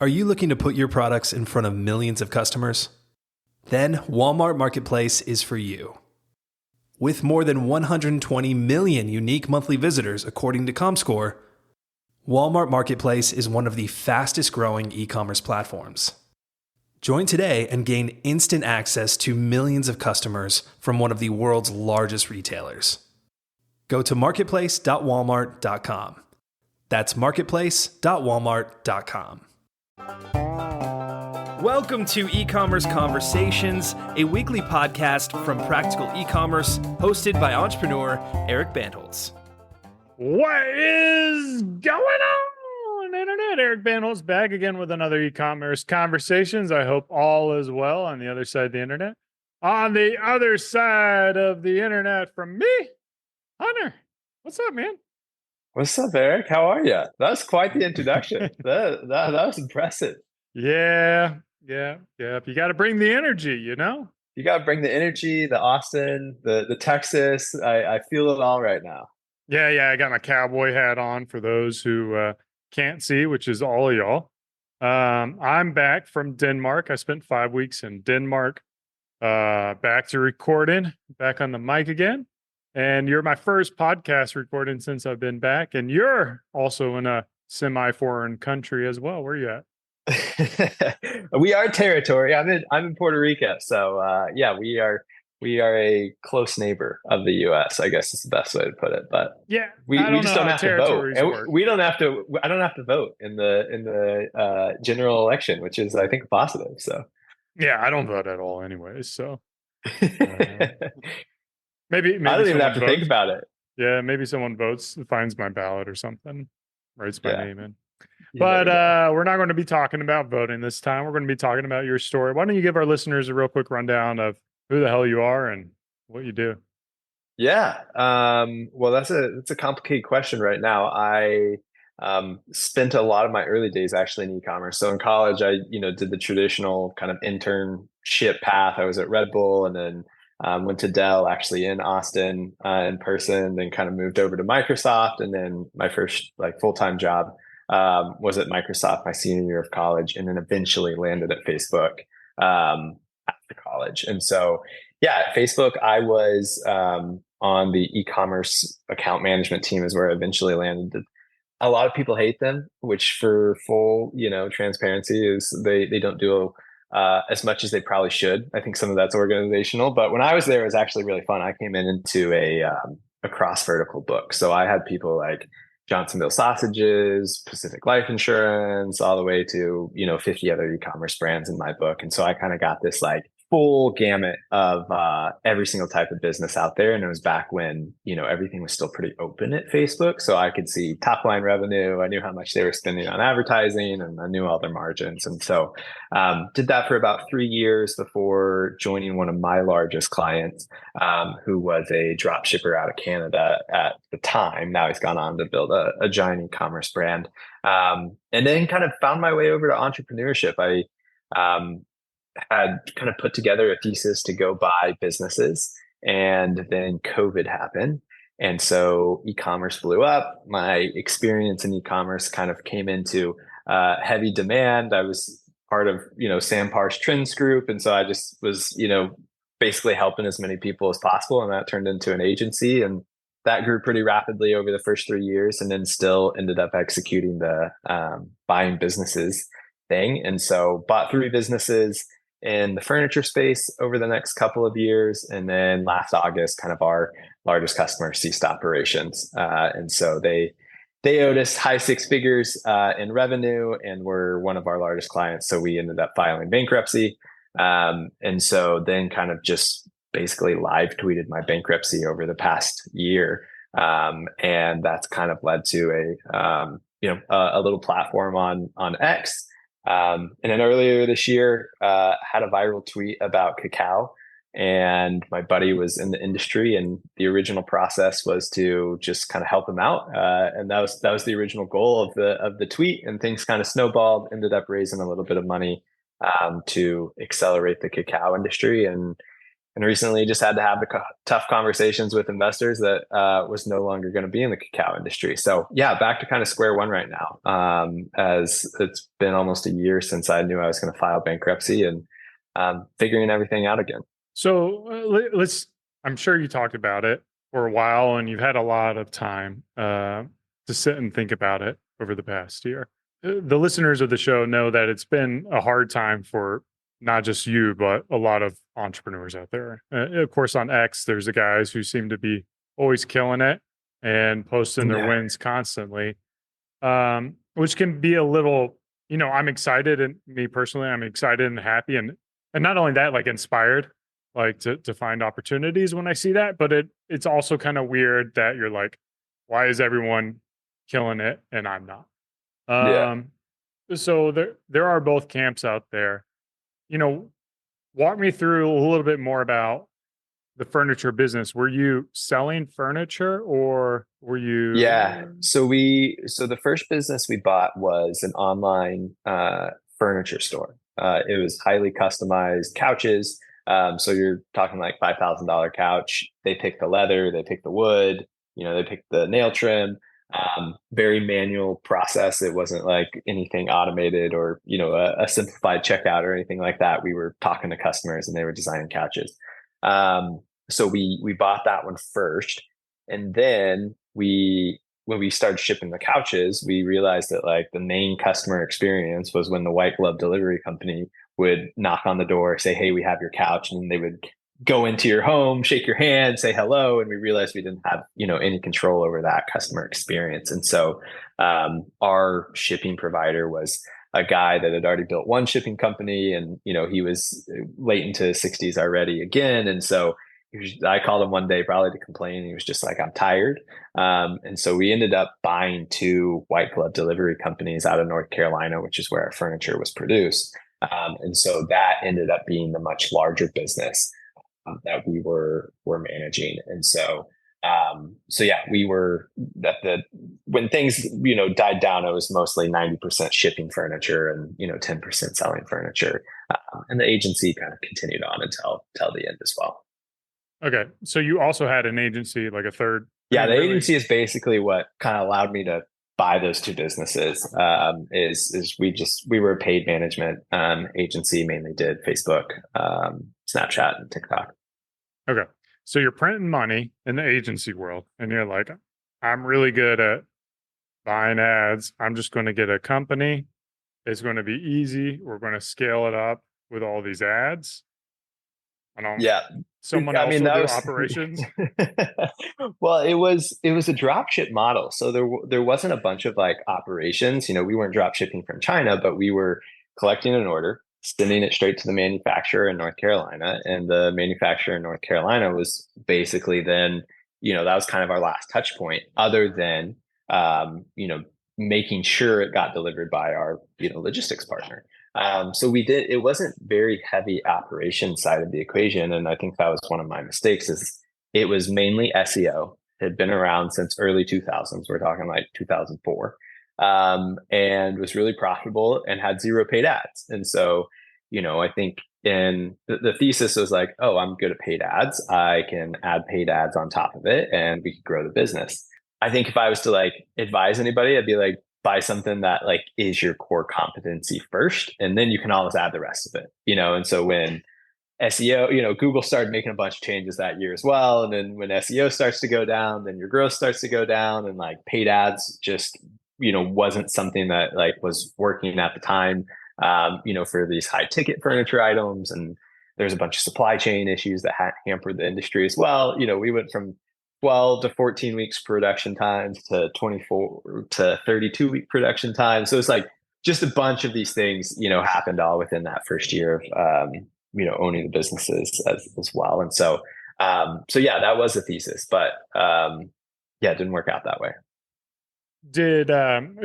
Are you looking to put your products in front of millions of customers? Then Walmart Marketplace is for you. With more than 120 million unique monthly visitors according to Comscore, Walmart Marketplace is one of the fastest growing e-commerce platforms. Join today and gain instant access to millions of customers from one of the world's largest retailers. Go to marketplace.walmart.com. That's marketplace.walmart.com. Welcome to Ecommerce Conversations, a weekly podcast from Practical E-commerce, hosted by entrepreneur Eric Bandholz. What is going on, Internet? Eric Bandholz back again with another E-commerce Conversations. I hope all is well on the other side of the Internet. On the other side of the Internet from me, Hunter. What's up, man? What's up, Eric? How are you? That was quite the introduction. that was impressive. Yeah. You got to bring the energy, you know? You got to bring the energy, the Austin, the Texas. I feel it all right now. Yeah. I got my cowboy hat on for those who can't see, which is all of y'all. I'm back from Denmark. I spent 5 weeks in Denmark. Back to recording, back on the mic again. And you're my first podcast recording since I've been back. And you're also in a semi-foreign country as well. Where are you at? We are territory. I'm in Puerto Rico. So we are a close neighbor of the US, I guess is the best way to put it. But yeah, we just don't have to vote. And we don't have to I don't have to vote in the general election, which is I think positive. So yeah, I don't vote at all anyways. So maybe I don't even have to votes. think about it. Yeah, maybe someone votes, finds my ballot or something, writes my name in. Yeah, But we're not going to be talking about voting this time. We're going to be talking about your story. Why don't you give our listeners a real quick rundown of who the hell you are and what you do? Yeah. Well, that's a complicated question right now. I spent a lot of my early days actually in e-commerce. So in college, I did the traditional kind of internship path. I was at Red Bull, and then went to Dell actually in Austin in person. Then kind of moved over to Microsoft, and then my first full-time job was at Microsoft my senior year of college, and then eventually landed at Facebook after college. And so, yeah, at Facebook, I was on the e-commerce account management team is where I eventually landed. A lot of people hate them, which for full, transparency is they don't do as much as they probably should. I think some of that's organizational, but when I was there, it was actually really fun. I came into a cross-vertical book. So I had people like Johnsonville Sausages, Pacific Life Insurance, all the way to, 50 other e-commerce brands in my book. And so I kind of got this full gamut of every single type of business out there. And it was back when, everything was still pretty open at Facebook. So I could see top line revenue. I knew how much they were spending on advertising, and I knew all their margins. And so did that for about 3 years before joining one of my largest clients, who was a drop shipper out of Canada at the time. Now he's gone on to build a giant e-commerce brand. And then kind of found my way over to entrepreneurship. I had kind of put together a thesis to go buy businesses, and then COVID happened. And so e-commerce blew up. My experience in e-commerce kind of came into heavy demand. I was part of, Sam Parr's Trends group. And so I just was, basically helping as many people as possible. And that turned into an agency, and that grew pretty rapidly over the first 3 years, and then still ended up executing the buying businesses thing. And so bought 3 businesses in the furniture space over the next couple of years. And then last August, kind of our largest customer ceased operations. And so they owed us high 6 figures in revenue, and were one of our largest clients. So we ended up filing bankruptcy. And so then kind of just basically live tweeted my bankruptcy over the past year. And that's kind of led to a little platform on X. And then earlier this year, had a viral tweet about cacao, and my buddy was in the industry, and the original process was to just kind of help him out. And that was the original goal of the tweet, and things kind of snowballed, ended up raising a little bit of money, to accelerate the cacao industry. And and recently just had to have the tough conversations with investors that was no longer going to be in the cacao industry. So yeah, back to kind of square one right now. As it's been almost a year since I knew I was going to file bankruptcy, and figuring everything out again. So I'm sure you talked about it for a while and you've had a lot of time to sit and think about it over the past year. The listeners of the show know that it's been a hard time for not just you, but a lot of entrepreneurs out there. Of course, on X, there's the guys who seem to be always killing it and posting their wins constantly, which can be a little, I'm excited, and me personally, I'm excited and happy. And not only that, like inspired, like to find opportunities when I see that, but it's also kind of weird that you're like, why is everyone killing it and I'm not? So there are both camps out there. Walk me through a little bit more about the furniture business. Were you selling furniture or were you? Yeah. So the first business we bought was an online furniture store. It was highly customized couches. So you're talking like $5,000 couch. They pick the leather, they pick the wood, they pick the nail trim. Very manual process. It wasn't like anything automated or, a simplified checkout or anything like that. We were talking to customers and they were designing couches. So we bought that one first. And then when we started shipping the couches, we realized that like the main customer experience was when the white glove delivery company would knock on the door, say, "Hey, we have your couch," and they would go into your home, shake your hand, say hello. And we realized we didn't have, any control over that customer experience. And so our shipping provider was a guy that had already built one shipping company, and, he was late into his 60s already again. And so I called him one day probably to complain. He was just like, "I'm tired." And so we ended up buying 2 white glove delivery companies out of North Carolina, which is where our furniture was produced. And so that ended up being the much larger business that we were managing. And so yeah, we were when things, died down, it was mostly 90% shipping furniture and, 10% selling furniture. And the agency kind of continued on until the end as well. Okay. So you also had an agency, like a third. Yeah. The agency is basically what kind of allowed me to buy those 2 businesses. We were a paid management agency, mainly did Facebook, Snapchat, and TikTok. Okay. So you're printing money in the agency world and you're like, I'm really good at buying ads. I'm just going to get a company. It's going to be easy. We're going to scale it up with all these ads. Yeah. Someone else will do operations. Well, it was a drop ship model. So there wasn't a bunch of like operations. We weren't drop shipping from China, but we were collecting an order, sending it straight to the manufacturer in North Carolina. And the manufacturer in North Carolina was basically then, that was kind of our last touch point, other than, making sure it got delivered by our, logistics partner. So it wasn't very heavy operation side of the equation. And I think that was one of my mistakes. Is it was mainly SEO. It had been around since early 2000s. We're talking like 2004. And was really profitable and had 0 paid ads. And so, I think the thesis was like, oh, I'm good at paid ads. I can add paid ads on top of it and we could grow the business. I think if I was to like advise anybody, I'd be like, buy something that like is your core competency first, and then you can always add the rest of it, And so when SEO, Google started making a bunch of changes that year as well. And then when SEO starts to go down, then your growth starts to go down, and like paid ads just, wasn't something that like was working at the time, for these high ticket furniture items. And there's a bunch of supply chain issues that hampered the industry as well. We went from 12 to 14 weeks production times to 24 to 32-week production time. So it's like just a bunch of these things, happened all within that first year of, owning the businesses as well. And so, yeah, that was the thesis, but yeah, it didn't work out that way.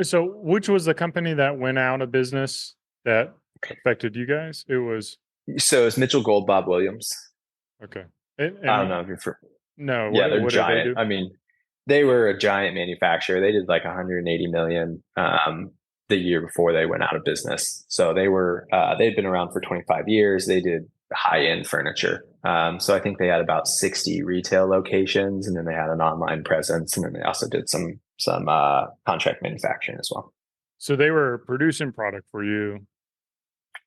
So which was the company that went out of business that affected you guys? It was Mitchell Gold, Bob Williams. Okay. I don't know if you're No. Yeah, they're giant. I mean, they were a giant manufacturer. They did like 180 million the year before they went out of business. So they'd been around for 25 years. They did high-end furniture. So I think they had about 60 retail locations, and then they had an online presence, and then they also did some contract manufacturing as well. So they were producing product for you.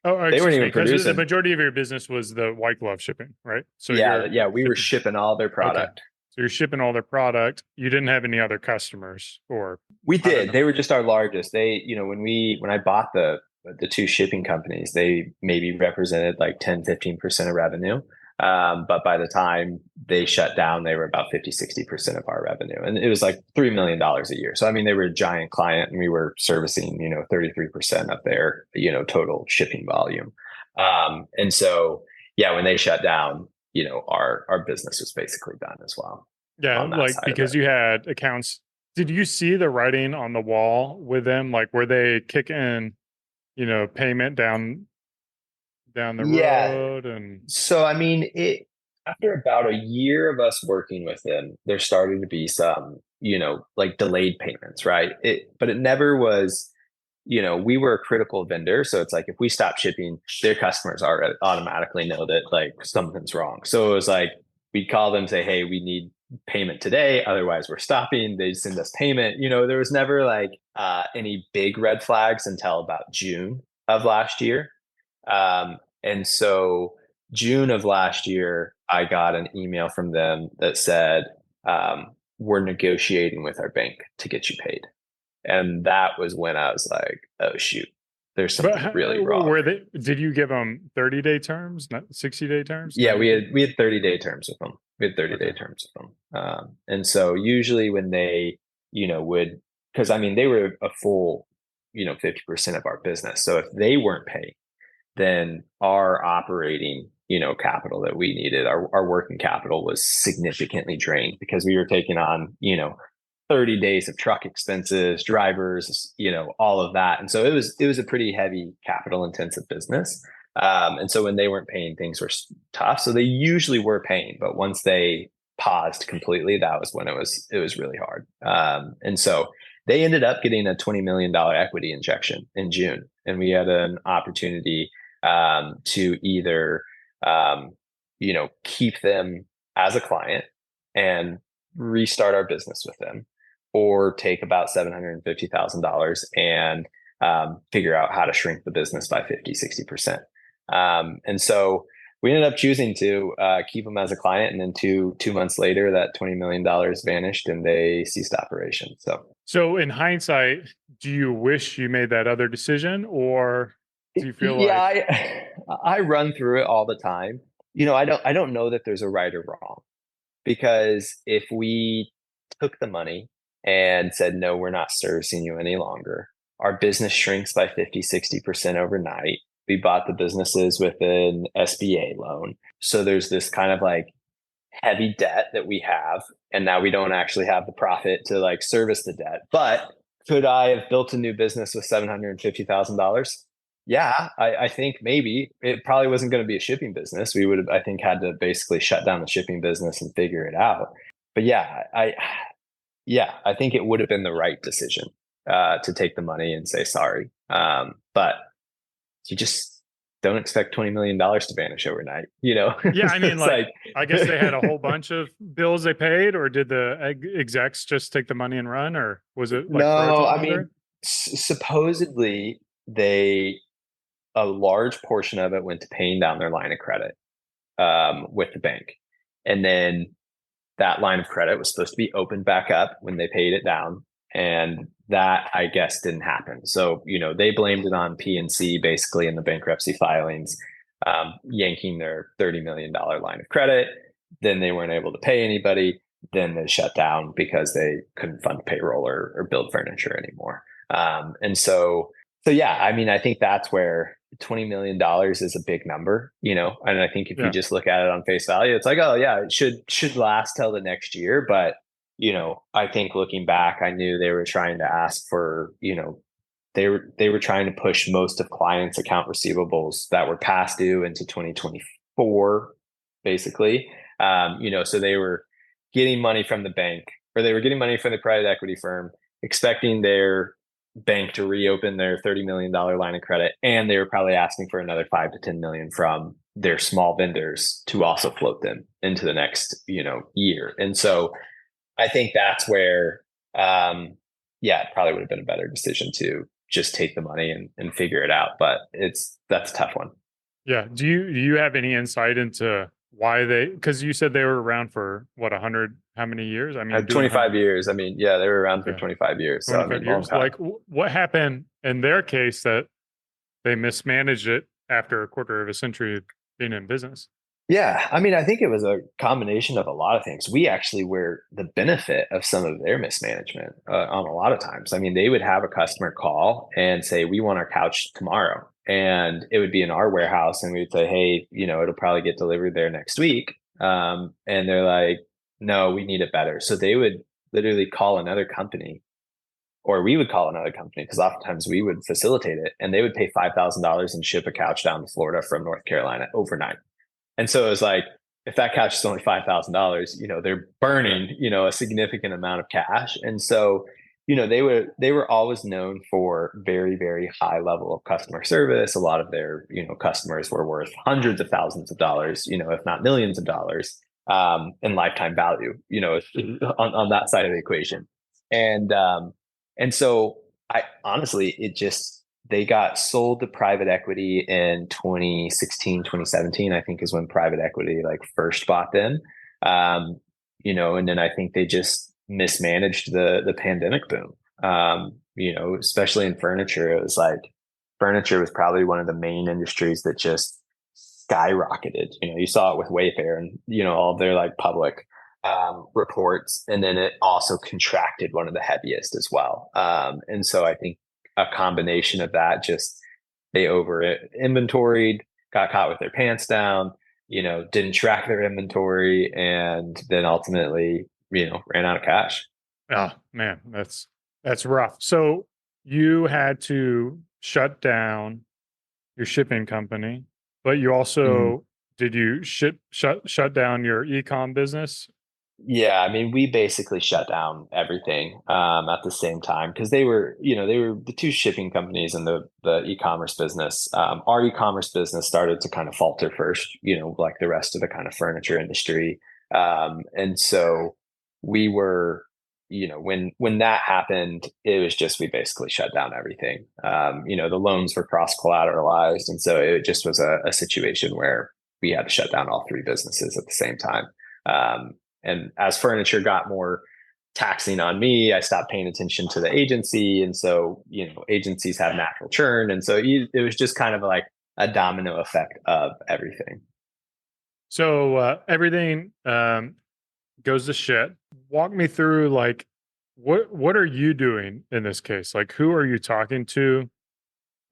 Oh, They weren't excuse me, even because the producing. majority of your business was the white glove shipping, right? So Yeah, we were shipping all their okay. product. So you're shipping all their product. You didn't have any other customers, or We I don't did. know. They were just our largest. They, when I bought the two shipping companies, they maybe represented like 10-15% of revenue. But by the time they shut down, they were about 50-60% of our revenue. And it was like $3 million a year. So, I mean, they were a giant client, and we were servicing, 33% of their, total shipping volume. And so, yeah, when they shut down, our business was basically done as well Yeah, on that like side of because it. you had accounts. Did you see the writing on the wall with them? Like, were they kicking, payment down the Yeah. road? And So, I mean, after about a year of us working with them, there started to be some, like delayed payments, right? But it never was, we were a critical vendor. So it's like if we stop shipping, their customers already automatically know that like something's wrong. So it was like we'd call them, say, hey, we need payment today. Otherwise, we're stopping. They'd send us payment. There was never like any big red flags until about June of last year. And so June of last year, I got an email from them that said, we're negotiating with our bank to get you paid. And that was when I was like, oh, shoot, there's something really wrong. were they? Did you give them 30-day terms, not 60-day terms? Yeah, 90-day? we had 30-day terms with them. We had 30-day Okay. terms with them. And so usually when they, would, because I mean, they were a full, 50% of our business. So if they weren't paying, then our operating, capital that we needed, our working capital was significantly drained because we were taking on, 30 days of truck expenses, drivers, all of that. And so it was a pretty heavy capital intensive business. And so when they weren't paying, things were tough. So they usually were paying, but once they paused completely, that was when it was really hard. And so they ended up getting a $20 million equity injection in June. And we had an opportunity to either, keep them as a client and restart our business with them, or take about $750,000 and figure out how to shrink the business by 50-60%. And so we ended up choosing to keep them as a client. And then two months later, that $20 million vanished and they ceased operation. So in hindsight, do you wish you made that other decision, or do you feel Yeah, like I run through it all the time. I don't know that there's a right or wrong, because if we took the money and said, no, we're not servicing you any longer, our business shrinks by 50-60% overnight. We bought the businesses with an SBA loan. So there's this kind of like heavy debt that we have. And now we don't actually have the profit to like service the debt. But could I have built a new business with $750,000? Yeah, I think maybe it probably wasn't going to be a shipping business. We would have, I think, had to basically shut down the shipping business and figure it out. But I think it would have been the right decision to take the money and say sorry. But you just don't expect $20 million to vanish overnight. yeah, I mean, It's like, I guess they had a whole bunch of bills they paid, or did the execs just take the money and run, or was it like no, I fraudulent mean, there? supposedly a large portion of it went to paying down their line of credit with the bank. And then that line of credit was supposed to be opened back up when they paid it down. And that, I guess, didn't happen. So, they blamed it on PNC basically in the bankruptcy filings, yanking their $30 million line of credit. Then they weren't able to pay anybody. Then they shut down because they couldn't fund payroll or build furniture anymore. And so yeah, I mean, I think that's where $20 million is a big number, and I think if you Yeah. just look at it on face value, it's like, oh yeah, it should last till the next year. But, I think looking back, I knew they were trying to ask for, they were trying to push most of clients' account receivables that were past due into 2024, basically. So they were getting money from the bank, or they were getting money from the private equity firm, expecting their bank to reopen their $30 million line of credit. And they were probably asking for another 5 to 10 million from their small vendors to also float them into the next, year. And so I think that's where, it probably would have been a better decision to just take the money and figure it out. But that's a tough one. Yeah. Do you have any insight into why because you said they were around for what, 100, how many years? I mean, 25 years. I mean, yeah, they were around for 25 years. 25 years. Like what happened in their case that they mismanaged it after a quarter of a century of being in business? Yeah, I mean, I think it was a combination of a lot of things. We actually were the benefit of some of their mismanagement on a lot of times. I mean, they would have a customer call and say, "We want our couch tomorrow," and it would be in our warehouse, and we'd say, "Hey, it'll probably get delivered there next week." And they're like, "No, we need it better." So they would literally call another company, or we would call another company, because oftentimes we would facilitate it, and they would pay $5,000 and ship a couch down to Florida from North Carolina overnight. And so it was like, if that couch is only $5,000, they're burning, a significant amount of cash. And so, they were always known for very, very high level of customer service. A lot of their, customers were worth hundreds of thousands of dollars, if not millions of dollars, in lifetime value, on that side of the equation. And so I honestly, they got sold to private equity in 2016, 2017, I think is when private equity like first bought them. And then I think they just mismanaged the pandemic boom. Especially in furniture. It was like furniture was probably one of the main industries that just skyrocketed. You saw it with Wayfair and, all of their like public reports. And then it also contracted one of the heaviest as well. And so I think a combination of that, just they over inventoried, got caught with their pants down, didn't track their inventory, and then ultimately, ran out of cash. Oh man, that's rough. So you had to shut down your shipping company, but you also did you shut down your e-com business? Yeah, I mean, we basically shut down everything at the same time, because they were the two shipping companies in the e-commerce business. Our e-commerce business started to kind of falter first, like the rest of the kind of furniture industry. And so we were, when that happened, it was just we basically shut down everything. The loans were cross collateralized, and so it just was a situation where we had to shut down all three businesses at the same time. And as furniture got more taxing on me, I stopped paying attention to the agency. And so, agencies have natural churn. And so it was just kind of like a domino effect of everything. So everything goes to shit. Walk me through, like, what are you doing in this case? Like, who are you talking to?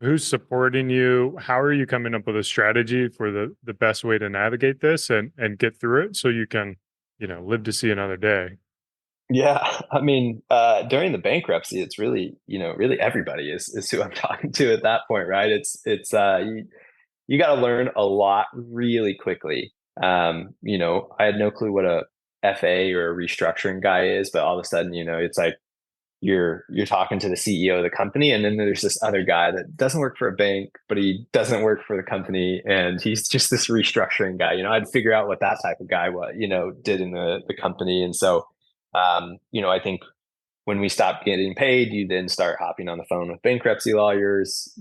Who's supporting you? How are you coming up with a strategy for the best way to navigate this and get through it so you can live to see another day? Yeah. I mean, during the bankruptcy, it's really, really everybody is who I'm talking to at that point, right? It's you got to learn a lot really quickly. I had no clue what a FA or a restructuring guy is, but all of a sudden, it's like you're talking to the CEO of the company, and then there's this other guy that doesn't work for a bank, but he doesn't work for the company, and he's just this restructuring guy. I'd figure out what that type of guy did in the company. And so I think when we stopped getting paid, you then start hopping on the phone with bankruptcy lawyers.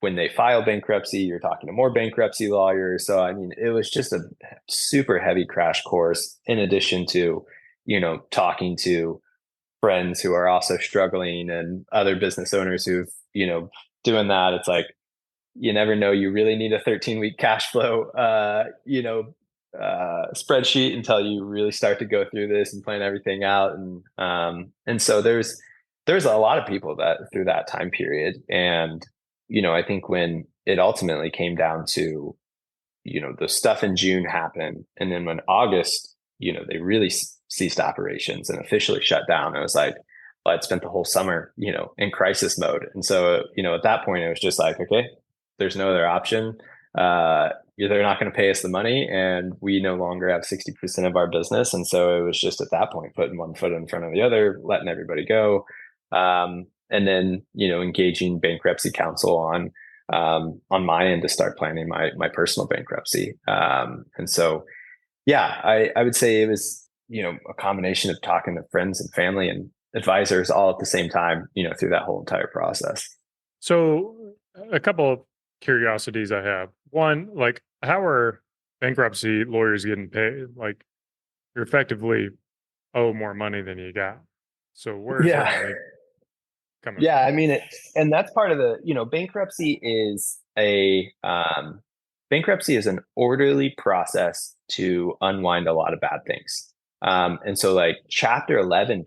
When they file bankruptcy, you're talking to more bankruptcy lawyers. So I mean, it was just a super heavy crash course, in addition to talking to friends who are also struggling and other business owners who've, doing that. It's like, you never know, you really need a 13-week cash flow, spreadsheet until you really start to go through this and plan everything out. And so there's a lot of people that through that time period. And, I think when it ultimately came down to, the stuff in June happened. And then when August, they really ceased operations and officially shut down. It was like, well, I'd spent the whole summer, in crisis mode. And so, at that point, it was just like, okay, there's no other option. They're not going to pay us the money, and we no longer have 60% of our business. And so it was just at that point, putting one foot in front of the other, letting everybody go. And then, engaging bankruptcy counsel on my end to start planning my personal bankruptcy. And so, yeah, I would say it was, a combination of talking to friends and family and advisors all at the same time, through that whole entire process. So a couple of curiosities I have. One, like, how are bankruptcy lawyers getting paid? Like, you're effectively owe more money than you got. So where's that Yeah. money coming Yeah. from? I mean, and that's part of bankruptcy is bankruptcy is an orderly process to unwind a lot of bad things. And so like chapter 11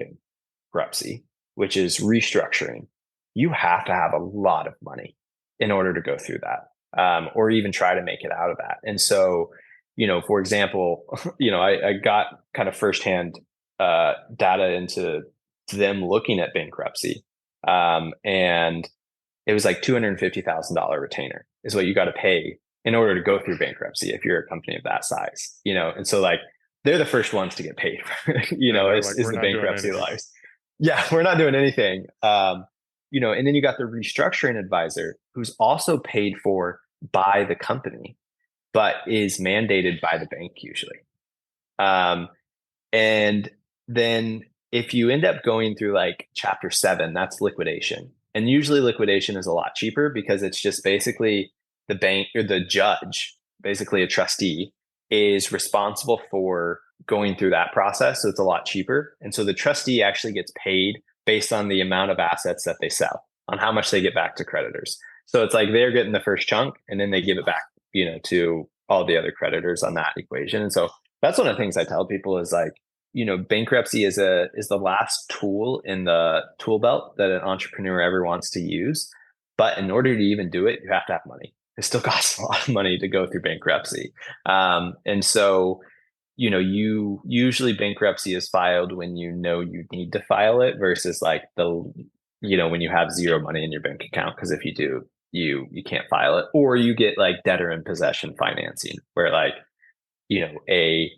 bankruptcy, which is restructuring, you have to have a lot of money in order to go through that, or even try to make it out of that. And so, for example, I got kind of firsthand data into them looking at bankruptcy. And it was like $250,000 retainer is what you got to pay in order to go through bankruptcy if you're a company of that size, and so like they're the first ones to get paid, They're is like, we're the not doing bankruptcy anything. lawyers. Yeah, we're not doing anything. And then you got the restructuring advisor who's also paid for by the company, but is mandated by the bank usually. And then if you end up going through like chapter 7, that's liquidation. And usually liquidation is a lot cheaper because it's just basically the bank or the judge, basically a trustee, is responsible for going through that process. So it's a lot cheaper. And so the trustee actually gets paid based on the amount of assets that they sell, on how much they get back to creditors. So it's like they're getting the first chunk and then they give it back, to all the other creditors on that equation. And so that's one of the things I tell people is like, bankruptcy is the last tool in the tool belt that an entrepreneur ever wants to use. But in order to even do it, you have to have money. It still costs a lot of money to go through bankruptcy. And so, you usually bankruptcy is filed when you need to file it versus like when you have zero money in your bank account. Because if you do, you can't file it, or you get like debtor in possession financing where like, a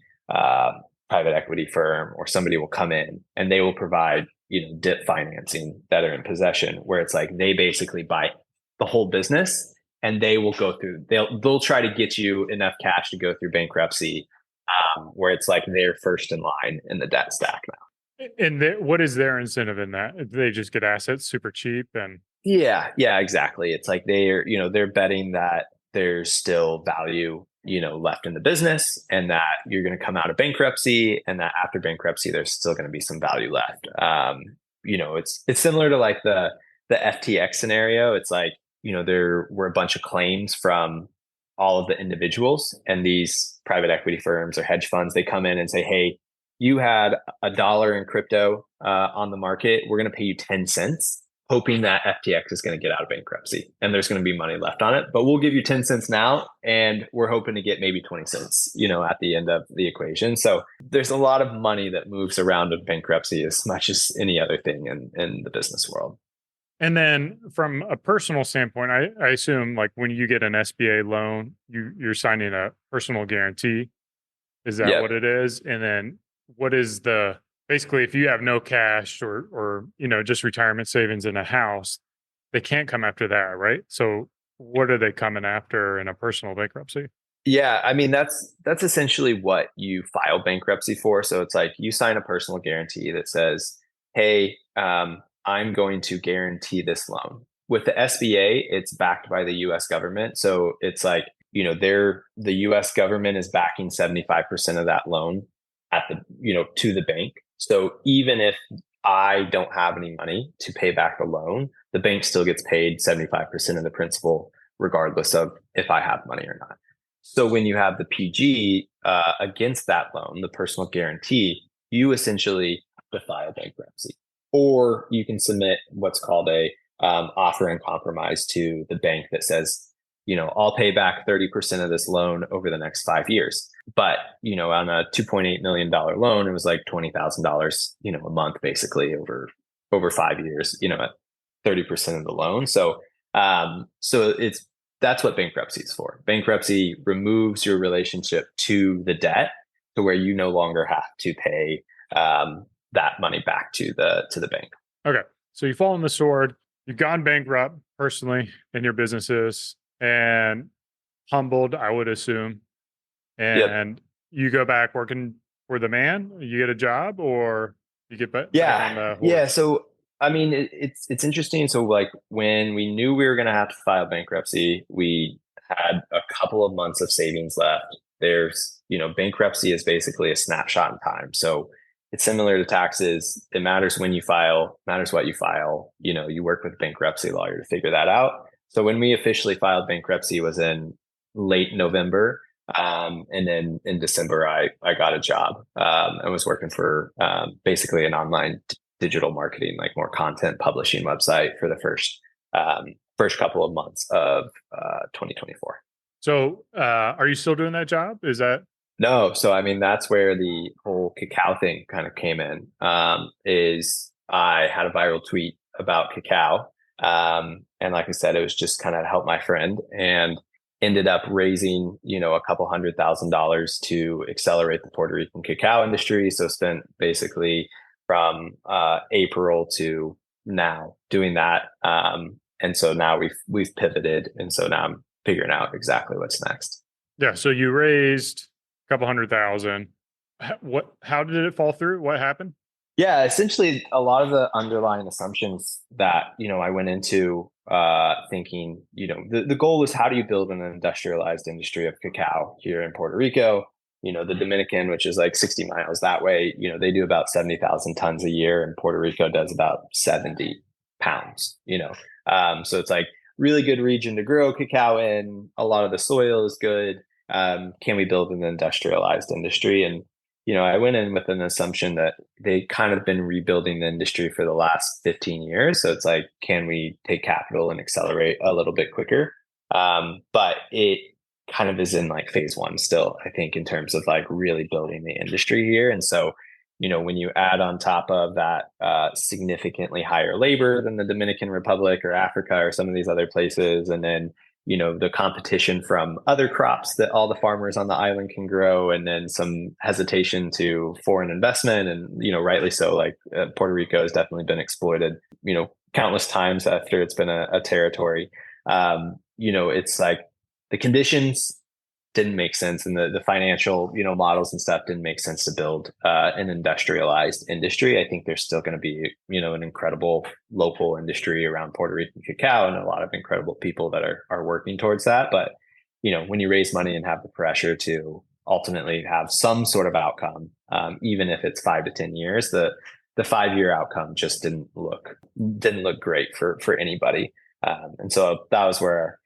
private equity firm or somebody will come in and they will provide, DIP financing that are in possession, where it's like they basically buy the whole business and they will go through, they'll try to get you enough cash to go through bankruptcy, where it's like they're first in line in the debt stack now. And what is their incentive in that? They just get assets super cheap and Yeah, exactly. It's like they're betting that there's still value, left in the business, and that you're going to come out of bankruptcy, and that after bankruptcy, there's still going to be some value left. It's similar to like the FTX scenario. It's like, there were a bunch of claims from all of the individuals, and these private equity firms or hedge funds, they come in and say, hey, you had $1 in crypto on the market. We're going to pay you 10 cents. Hoping that FTX is going to get out of bankruptcy and there's going to be money left on it, but we'll give you 10 cents now. And we're hoping to get maybe 20 cents, at the end of the equation. So there's a lot of money that moves around in bankruptcy as much as any other thing in the business world. And then from a personal standpoint, I assume like when you get an SBA loan, you're signing a personal guarantee. Is that Yep. what it is? And then what is basically if you have no cash or just retirement savings in a house, they can't come after that, right? So what are they coming after in a personal bankruptcy? Yeah, I mean that's essentially what you file bankruptcy for. So it's like you sign a personal guarantee that says, "Hey, I'm going to guarantee this loan." With the SBA, it's backed by the U.S. government, so it's like the U.S. government is backing 75% of that loan at to the bank. So even if I don't have any money to pay back the loan, the bank still gets paid 75% of the principal, regardless of if I have money or not. So when you have the PG against that loan, the personal guarantee, you essentially have to file bankruptcy, or you can submit what's called a offer in compromise to the bank that says, I'll pay back 30% of this loan over the next 5 years. But, on a $2.8 million loan, it was like $20,000, a month, basically over 5 years, at 30% of the loan. So, that's what bankruptcy is for. Bankruptcy removes your relationship to the debt to where you no longer have to pay that money back to the bank. Okay. So you fall on the sword, you've gone bankrupt personally in your businesses and humbled, I would assume. Yep. And you go back working for the man, you get a job, or you get back on Yeah. the Yeah. horse. So, I mean, it's interesting. So, like, when we knew we were going to have to file bankruptcy, we had a couple of months of savings left. Bankruptcy is basically a snapshot in time. So, it's similar to taxes. It matters when you file, matters what you file. You work with a bankruptcy lawyer to figure that out. So, when we officially filed bankruptcy was in late November. And then in December, I got a job and was working for basically an online digital marketing, like more content publishing website for the first couple of months of 2024. So are you still doing that job? Is that No, so I mean that's where the whole cacao thing kind of came in. Is I had a viral tweet about cacao, and like I said, it was just kind of help my friend, and ended up raising a couple $100,000 to accelerate the Puerto Rican cacao industry. So spent basically from April to now doing that, and so now we've pivoted, and so now I'm figuring out exactly what's next. yeah? So you raised a couple 100,000. How did it fall through? What happened? Yeah, essentially a lot of the underlying assumptions that, I went into thinking, the goal is how do you build an industrialized industry of cacao here in Puerto Rico? The Dominican, which is like 60 miles that way, they do about 70,000 tons a year, and Puerto Rico does about 70 pounds, so it's like really good region to grow cacao in. A lot of the soil is good. Can we build an industrialized industry? And I went in with an assumption that they kind of been rebuilding the industry for the last 15 years. So it's like, can we take capital and accelerate a little bit quicker? But it kind of is in like phase one still, I think, in terms of like really building the industry here. And so, when you add on top of that significantly higher labor than the Dominican Republic or Africa or some of these other places, and then the competition from other crops that all the farmers on the island can grow, and then some hesitation to foreign investment. And, rightly so, like Puerto Rico has definitely been exploited, countless times after it's been a territory. It's like the conditions didn't make sense, and the financial, models and stuff didn't make sense to build an industrialized industry. I think there's still going to be, an incredible local industry around Puerto Rican cacao, and a lot of incredible people that are working towards that. But, when you raise money and have the pressure to ultimately have some sort of outcome, even if it's 5 to 10 years, the 5-year outcome just didn't look great for anybody. And so that was where,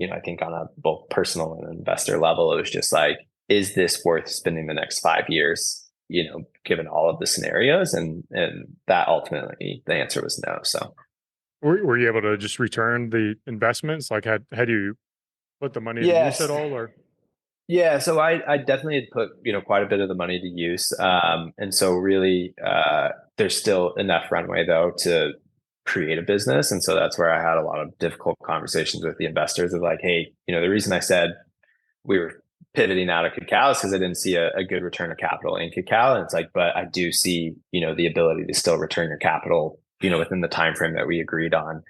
I think on a both personal and investor level, it was just like, is this worth spending the next 5 years, given all of the scenarios? And that ultimately the answer was no. So Were you able to just return the investments? Like had you put the money to use yes. at all, or? Yeah, so I definitely had put, quite a bit of the money to use. And so really there's still enough runway though to create a business. And so that's where I had a lot of difficult conversations with the investors of like, hey, the reason I said we were pivoting out of cacao is because I didn't see a good return of capital in cacao. And it's like, but I do see, the ability to still return your capital, within the time frame that we agreed on,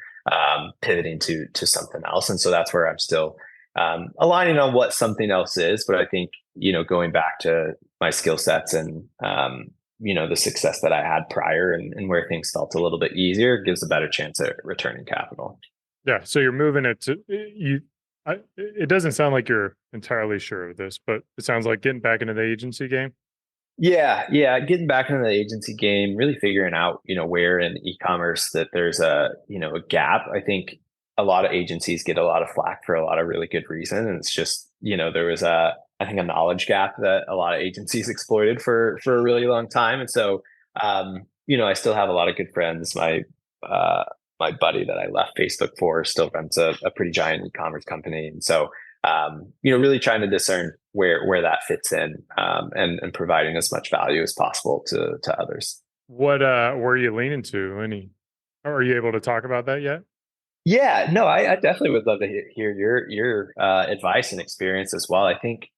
pivoting to something else. And so that's where I'm still aligning on what something else is. But I think, going back to my skill sets and the success that I had prior, and where things felt a little bit easier, gives a better chance at returning capital. Yeah. So you're moving it to you. It doesn't sound like you're entirely sure of this, but it sounds like getting back into the agency game. Yeah, getting back into the agency game, really figuring out, where in e-commerce that there's a gap. I think a lot of agencies get a lot of flack for a lot of really good reason, and it's just, there was I think a knowledge gap that a lot of agencies exploited for a really long time. And so, I still have a lot of good friends. My buddy that I left Facebook for still runs a pretty giant e-commerce company. And so, really trying to discern where that fits in, and providing as much value as possible to others. What where are you leaning to? Are you able to talk about that yet? Yeah, no, I definitely would love to hear your advice and experience as well. I think,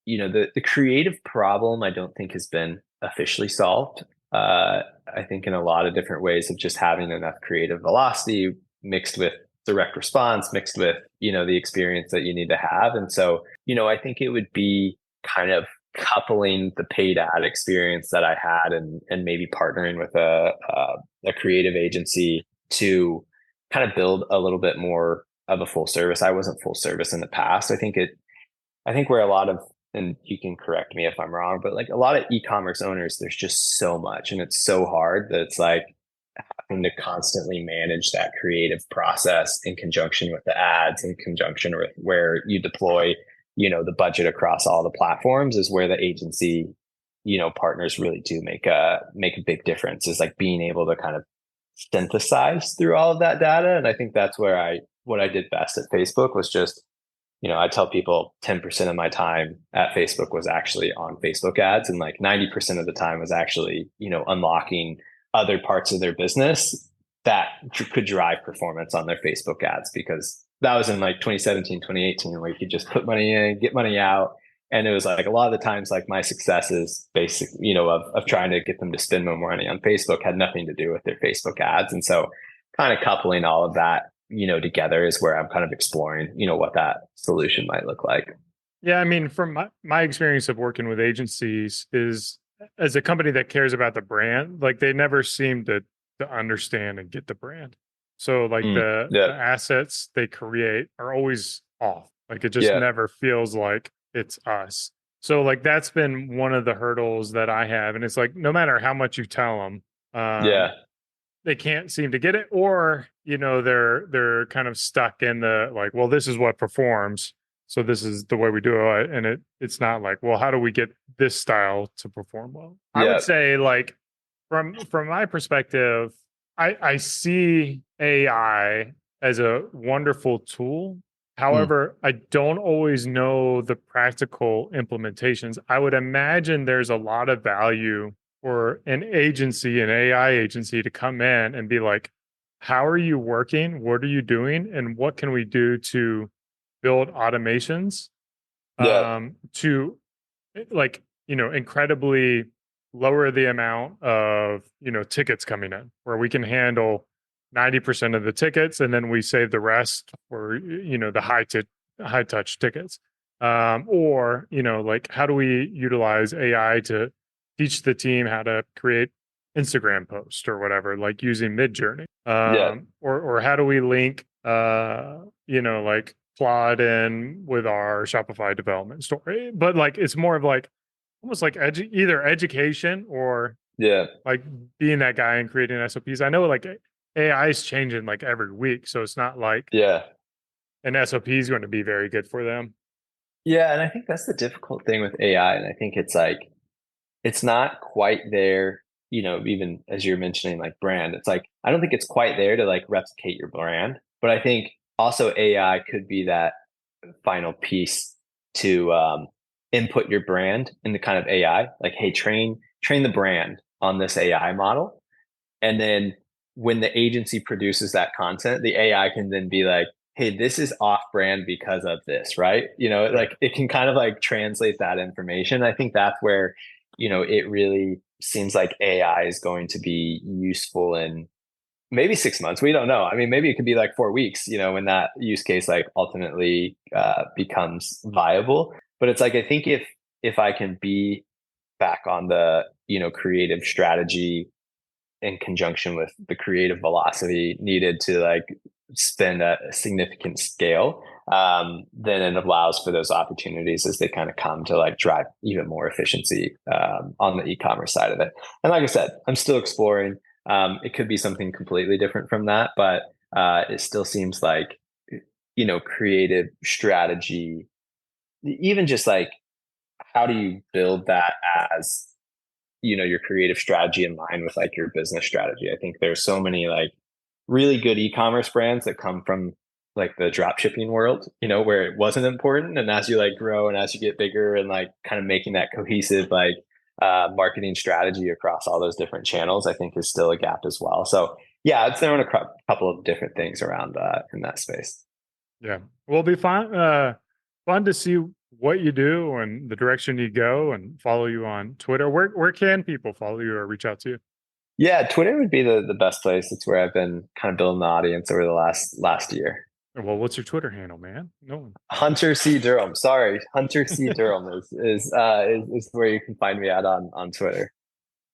the creative problem I don't think has been officially solved. I think in a lot of different ways of just having enough creative velocity mixed with direct response, mixed with, the experience that you need to have. And so, I think it would be kind of coupling the paid ad experience that I had and maybe partnering with a creative agency to kind of build a little bit more of a full service. I wasn't full service in the past. I think where a lot of, and you can correct me if I'm wrong, but like a lot of e-commerce owners, there's just so much and it's so hard that it's like having to constantly manage that creative process in conjunction with the ads, in conjunction with where you deploy, the budget across all the platforms is where the agency, partners really do make a big difference, is like being able to kind of synthesize through all of that data. And I think that's where what I did best at Facebook was just, I tell people 10% of my time at Facebook was actually on Facebook ads, and like 90% of the time was actually, unlocking other parts of their business that could drive performance on their Facebook ads, because that was in like 2017, 2018, where you could just put money in, get money out. And it was like a lot of the times, like my successes basically, of trying to get them to spend more money on Facebook had nothing to do with their Facebook ads. And so kind of coupling all of that, together is where I'm kind of exploring, what that solution might look like. Yeah. I mean, from my experience of working with agencies is, as a company that cares about the brand, like they never seem to understand and get the brand. So like the assets they create are always off. Like it just never feels like it's us. So like that's been one of the hurdles that I have. And it's like, no matter how much you tell them, they can't seem to get it, or, they're kind of stuck in the like, well, this is what performs, so this is the way we do it. And it's not like, well, how do we get this style to perform well? I would say, like, from my perspective, I see AI as a wonderful tool. However, I don't always know the practical implementations. I would imagine there's a lot of value for an agency, an AI agency, to come in and be like, how are you working? What are you doing? And what can we do to build automations to, like, incredibly lower the amount of, tickets coming in, where we can handle 90% of the tickets, and then we save the rest for, the high touch tickets. Or, like, how do we utilize AI to teach the team how to create Instagram posts or whatever, like using Midjourney? Or how do we link, like Plod in with our Shopify development story? But like, it's more of like, almost like either education or like being that guy and creating SOPs. I know like AI is changing like every week, so it's not like an SOP is going to be very good for them. Yeah, and I think that's the difficult thing with AI. And I think it's like, it's not quite there, even as you're mentioning, like brand, it's like, I don't think it's quite there to like replicate your brand. But I think also AI could be that final piece to input your brand into kind of AI, like, hey, train the brand on this AI model. And then when the agency produces that content, the AI can then be like, hey, this is off brand because of this, right? Like it can kind of like translate that information. I think that's where, it really seems like AI is going to be useful in maybe 6 months. We don't know. I mean, maybe it could be like 4 weeks, when that use case like ultimately becomes viable. But it's like, I think if I can be back on the, creative strategy in conjunction with the creative velocity needed to like spend at a significant scale, then it allows for those opportunities as they kind of come to like drive even more efficiency on the e-commerce side of it. And like I said, I'm still exploring. It could be something completely different from that, but it still seems like, creative strategy, even just like, how do you build that as, your creative strategy in line with like your business strategy? I think there's so many like really good e-commerce brands that come from like the drop shipping world, where it wasn't important. And as you like grow and as you get bigger and like kind of making that cohesive, like marketing strategy across all those different channels, I think is still a gap as well. So yeah, I'd throw in a couple of different things around in that space. Yeah. Well, it'll be fun to see what you do and the direction you go and follow you on Twitter, where can people follow you or reach out to you? Yeah, Twitter would be the best place. It's where I've been kind of building the audience over the last year. Well, what's your Twitter handle, man? No one. Hunter C. Durham. Sorry, Hunter C. Durham is where you can find me at on Twitter.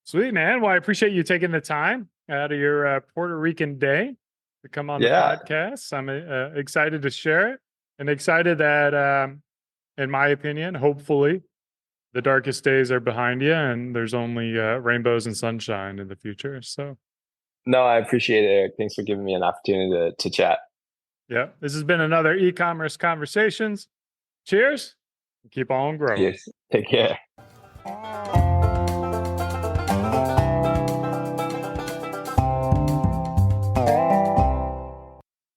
Sweet, man. Well, I appreciate you taking the time out of your Puerto Rican day to come on the podcast. I'm excited to share it and excited that, in my opinion, hopefully the darkest days are behind you and there's only rainbows and sunshine in the future. So, no, I appreciate it, Eric. Thanks for giving me an opportunity to chat. Yeah, this has been another E-commerce Conversations. Cheers. Keep on growing. Cheers. Take care.